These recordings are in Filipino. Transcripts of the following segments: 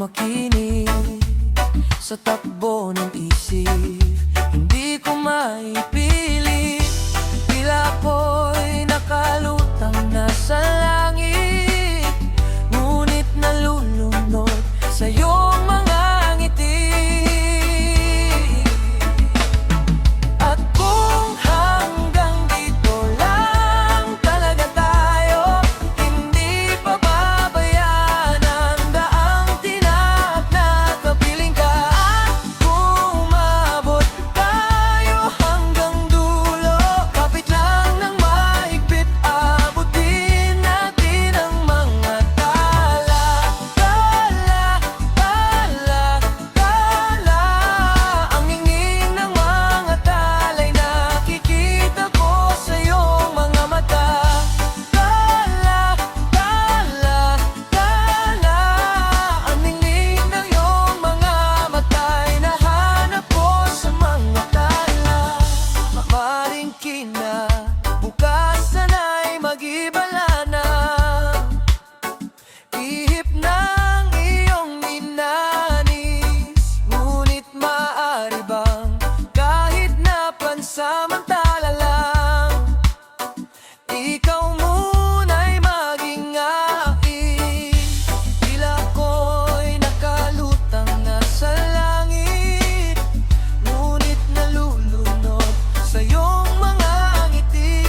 makinig sa takbo ng isip. Hindi ko maipili, tila ako'y nakalutang nasa langit, ngunit nalulunod sa iyong mga ngiti. At kung hanggang dito lang talaga tayo, hindi pa babayaan ang daang tinahak na kapiling ka. At kung umabot tayo hanggang dulo, kapit lang ng mahigpit, abutin natin ang mga tala. Ang hingin ng mga tala'y nakikita ko sa iyong mga mata. Ang hingin ng iyong mga mata'y nahanap ko sa mga tala. Maaaring kinabukasan ay mag-ibala na, ihip ng iyong inanis, ngunit maaari bang kahit na pansamantala lang, ikaw muna'y maging akin? Tila ako'y nakalutang nasa langit, ngunit nalulunod sa iyong mga ngiti.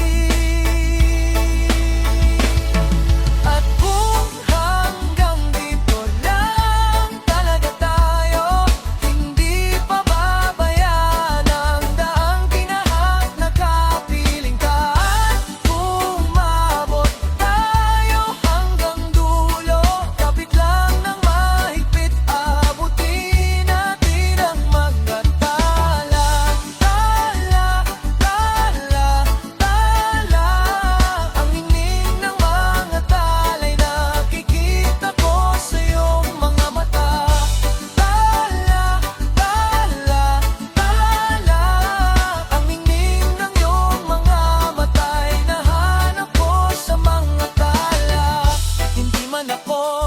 At kung hanggang dito lang talaga tayo, hindi pa babayaan ang daang tinahak na kapiling ka. At kung umabot tayo hanggang dulo, kapit lang ng mahigpit, abutin natin ang mga tala. Ang hingin ng mga tala'y nakikita ko sa iyong mga mata. Ang hingin ng iyong mga mata'y nahanap ko sa mga tala. Hindi man ako